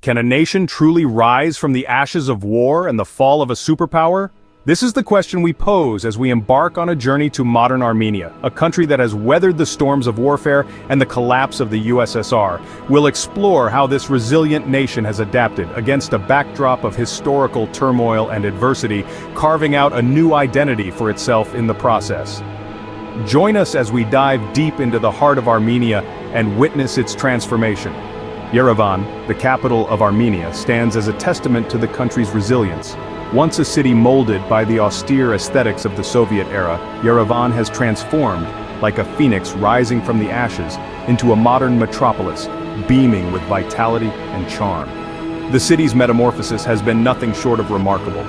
Can a nation truly rise from the ashes of war and the fall of a superpower? This is the question we pose as we embark on a journey to modern Armenia, a country that has weathered the storms of warfare and the collapse of the USSR. We'll explore how this resilient nation has adapted against a backdrop of historical turmoil and adversity, carving out a new identity for itself in the process. Join us as we dive deep into the heart of Armenia and witness its transformation. Yerevan, the capital of Armenia, stands as a testament to the country's resilience. Once a city molded by the austere aesthetics of the Soviet era, Yerevan has transformed, like a phoenix rising from the ashes, into a modern metropolis, beaming with vitality and charm. The city's metamorphosis has been nothing short of remarkable.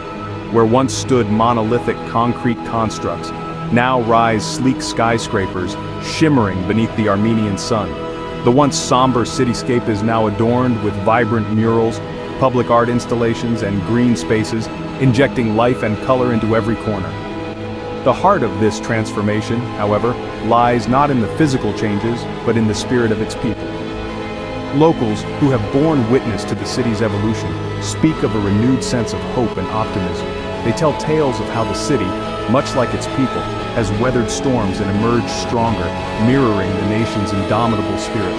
Where once stood monolithic concrete constructs, now rise sleek skyscrapers, shimmering beneath the Armenian sun. The once somber cityscape is now adorned with vibrant murals, public art installations, and green spaces, injecting life and color into every corner. The heart of this transformation, however, lies not in the physical changes, but in the spirit of its people. Locals, who have borne witness to the city's evolution, speak of a renewed sense of hope and optimism. They tell tales of how the city, much like its people, has weathered storms and emerged stronger, mirroring the nation's indomitable spirit.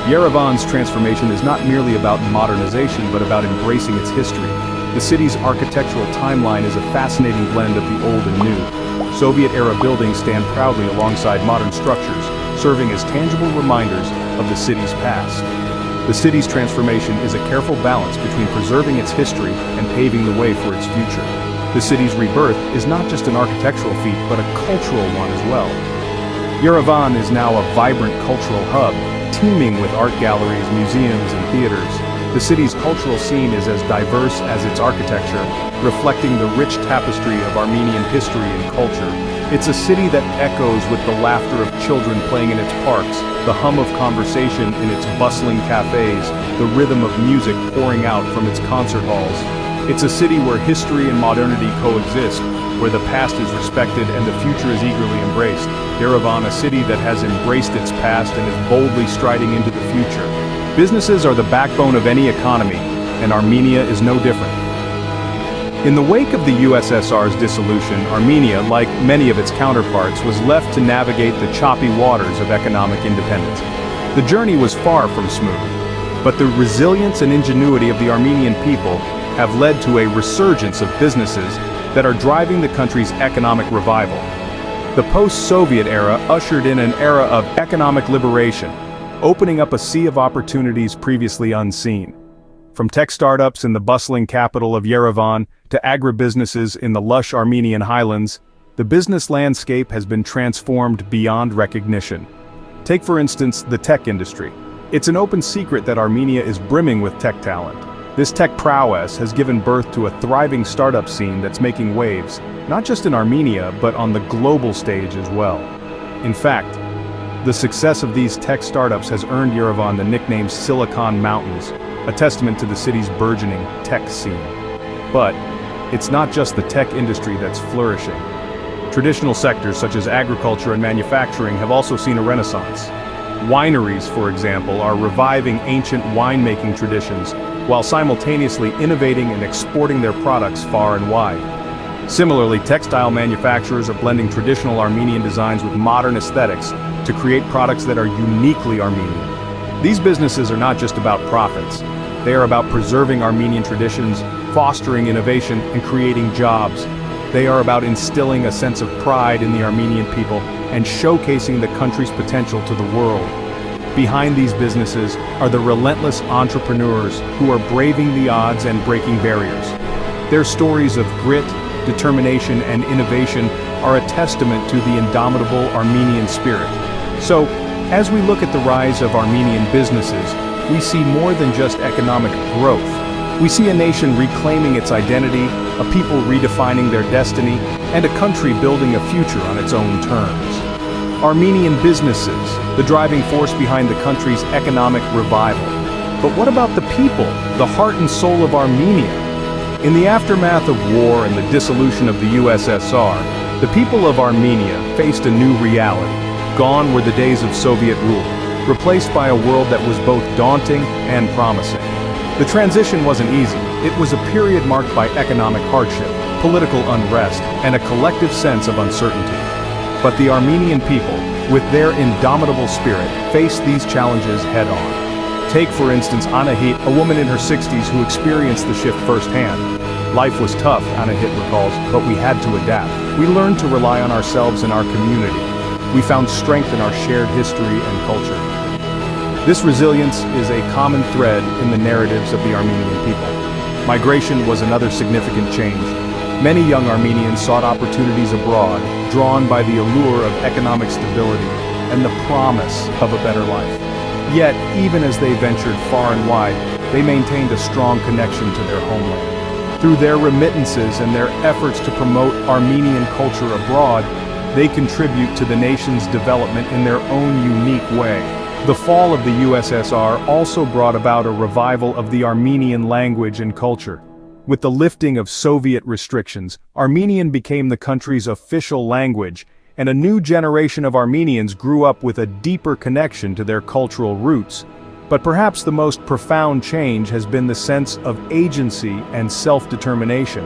Yerevan's transformation is not merely about modernization, but about embracing its history. The city's architectural timeline is a fascinating blend of the old and new. Soviet-era buildings stand proudly alongside modern structures, serving as tangible reminders of the city's past. The city's transformation is a careful balance between preserving its history and paving the way for its future. The city's rebirth is not just an architectural feat, but a cultural one as well. Yerevan is now a vibrant cultural hub, teeming with art galleries, museums, and theaters. The city's cultural scene is as diverse as its architecture, reflecting the rich tapestry of Armenian history and culture. It's a city that echoes with the laughter of children playing in its parks, the hum of conversation in its bustling cafes, the rhythm of music pouring out from its concert halls. It's a city where history and modernity coexist, where the past is respected and the future is eagerly embraced. Yerevan, a city that has embraced its past and is boldly striding into the future. Businesses are the backbone of any economy, and Armenia is no different. In the wake of the USSR's dissolution, Armenia, like many of its counterparts, was left to navigate the choppy waters of economic independence. The journey was far from smooth, but the resilience and ingenuity of the Armenian people have led to a resurgence of businesses that are driving the country's economic revival. The post-Soviet era ushered in an era of economic liberation, opening up a sea of opportunities previously unseen. From tech startups in the bustling capital of Yerevan to agribusinesses in the lush Armenian highlands, the business landscape has been transformed beyond recognition. Take, for instance, the tech industry. It's an open secret that Armenia is brimming with tech talent. This tech prowess has given birth to a thriving startup scene that's making waves, not just in Armenia, but on the global stage as well. In fact, the success of these tech startups has earned Yerevan the nickname Silicon Mountains, a testament to the city's burgeoning tech scene. But it's not just the tech industry that's flourishing. Traditional sectors such as agriculture and manufacturing have also seen a renaissance. Wineries, for example, are reviving ancient winemaking traditions while simultaneously innovating and exporting their products far and wide. Similarly, textile manufacturers are blending traditional Armenian designs with modern aesthetics to create products that are uniquely Armenian. These businesses are not just about profits. They are about preserving Armenian traditions, fostering innovation, and creating jobs. They are about instilling a sense of pride in the Armenian people and showcasing the country's potential to the world. Behind these businesses are the relentless entrepreneurs who are braving the odds and breaking barriers. Their stories of grit, determination, and innovation are a testament to the indomitable Armenian spirit. So, as we look at the rise of Armenian businesses, we see more than just economic growth. We see a nation reclaiming its identity, a people redefining their destiny, and a country building a future on its own terms. Armenian businesses, the driving force behind the country's economic revival. But what about the people, the heart and soul of Armenia? In the aftermath of war and the dissolution of the USSR, the people of Armenia faced a new reality. Gone were the days of Soviet rule, replaced by a world that was both daunting and promising. The transition wasn't easy. It was a period marked by economic hardship, political unrest, and a collective sense of uncertainty. But the Armenian people, with their indomitable spirit, faced these challenges head-on. Take, for instance, Anahit, a woman in her 60s who experienced the shift firsthand. Life was tough, Anahit recalls, but we had to adapt. We learned to rely on ourselves and our community. We found strength in our shared history and culture. This resilience is a common thread in the narratives of the Armenian people. Migration was another significant change. Many young Armenians sought opportunities abroad, drawn by the allure of economic stability and the promise of a better life. Yet, even as they ventured far and wide, they maintained a strong connection to their homeland. Through their remittances and their efforts to promote Armenian culture abroad, they contribute to the nation's development in their own unique way. The fall of the USSR also brought about a revival of the Armenian language and culture. With the lifting of Soviet restrictions, Armenian became the country's official language, and a new generation of Armenians grew up with a deeper connection to their cultural roots. But perhaps the most profound change has been the sense of agency and self-determination.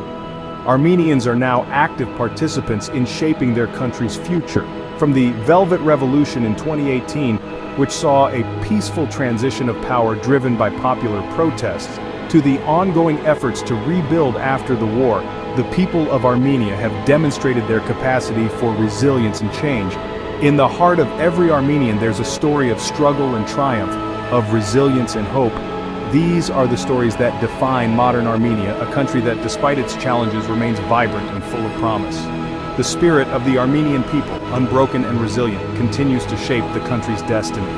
Armenians are now active participants in shaping their country's future. From the Velvet Revolution in 2018, which saw a peaceful transition of power driven by popular protests, to the ongoing efforts to rebuild after the war, the people of Armenia have demonstrated their capacity for resilience and change. In the heart of every Armenian, there's a story of struggle and triumph, of resilience and hope. These are the stories that define modern Armenia, a country that, despite its challenges, remains vibrant and full of promise. The spirit of the Armenian people, unbroken and resilient, continues to shape the country's destiny.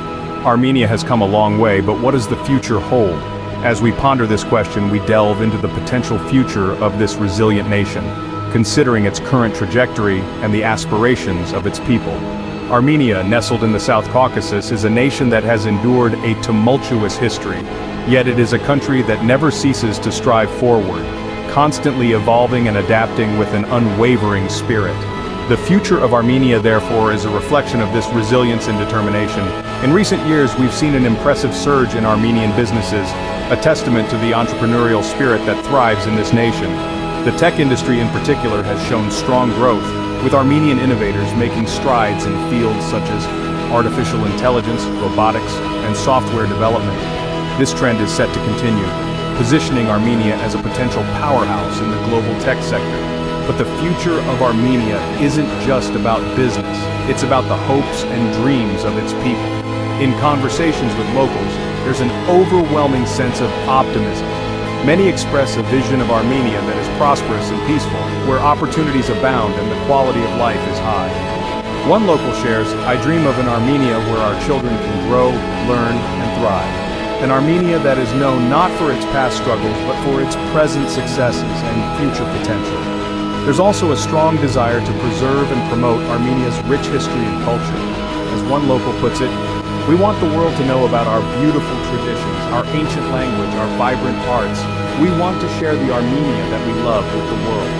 Armenia has come a long way, but what does the future hold? As we ponder this question, we delve into the potential future of this resilient nation, considering its current trajectory and the aspirations of its people. Armenia, nestled in the South Caucasus, is a nation that has endured a tumultuous history, yet it is a country that never ceases to strive forward, constantly evolving and adapting with an unwavering spirit. The future of Armenia, therefore, is a reflection of this resilience and determination. In recent years, we've seen an impressive surge in Armenian businesses, a testament to the entrepreneurial spirit that thrives in this nation. The tech industry in particular has shown strong growth, with Armenian innovators making strides in fields such as artificial intelligence, robotics, and software development. This trend is set to continue, positioning Armenia as a potential powerhouse in the global tech sector. But the future of Armenia isn't just about business, it's about the hopes and dreams of its people. In conversations with locals, there's an overwhelming sense of optimism. Many express a vision of Armenia that is prosperous and peaceful, where opportunities abound and the quality of life is high. One local shares, "I dream of an Armenia where our children can grow, learn, and thrive. An Armenia that is known not for its past struggles, but for its present successes and future potential." There's also a strong desire to preserve and promote Armenia's rich history and culture. As one local puts it, "We want the world to know about our beautiful traditions, our ancient language, our vibrant arts. We want to share the Armenia that we love with the world."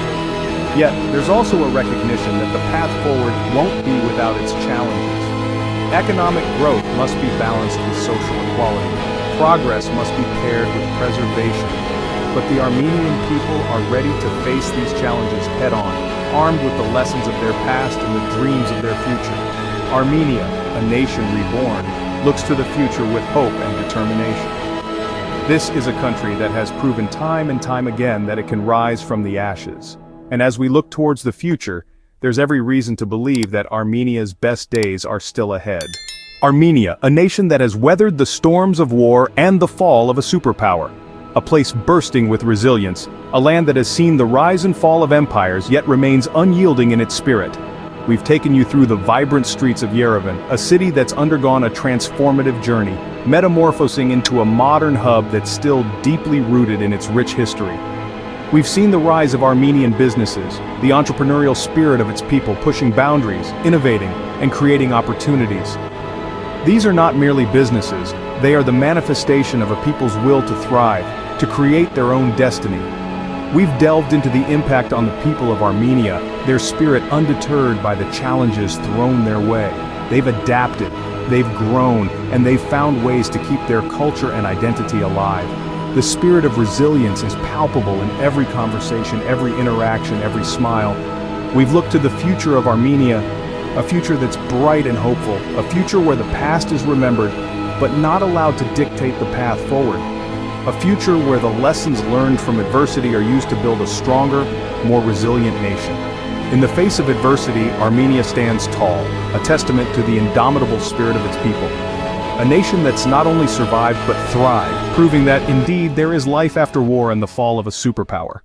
Yet, there's also a recognition that the path forward won't be without its challenges. Economic growth must be balanced with social equality. Progress must be paired with preservation. But the Armenian people are ready to face these challenges head-on, armed with the lessons of their past and the dreams of their future. Armenia, a nation reborn, looks to the future with hope and determination. This is a country that has proven time and time again that it can rise from the ashes. And as we look towards the future, there's every reason to believe that Armenia's best days are still ahead. Armenia, a nation that has weathered the storms of war and the fall of a superpower. A place bursting with resilience, a land that has seen the rise and fall of empires yet remains unyielding in its spirit. We've taken you through the vibrant streets of Yerevan, a city that's undergone a transformative journey, metamorphosing into a modern hub that's still deeply rooted in its rich history. We've seen the rise of Armenian businesses, the entrepreneurial spirit of its people pushing boundaries, innovating, and creating opportunities. These are not merely businesses, they are the manifestation of a people's will to thrive, to create their own destiny. We've delved into the impact on the people of Armenia, their spirit undeterred by the challenges thrown their way. They've adapted, they've grown, and they've found ways to keep their culture and identity alive. The spirit of resilience is palpable in every conversation, every interaction, every smile. We've looked to the future of Armenia, a future that's bright and hopeful, a future where the past is remembered, but not allowed to dictate the path forward. A future where the lessons learned from adversity are used to build a stronger, more resilient nation. In the face of adversity, Armenia stands tall, a testament to the indomitable spirit of its people. A nation that's not only survived but thrived, proving that indeed there is life after war and the fall of a superpower.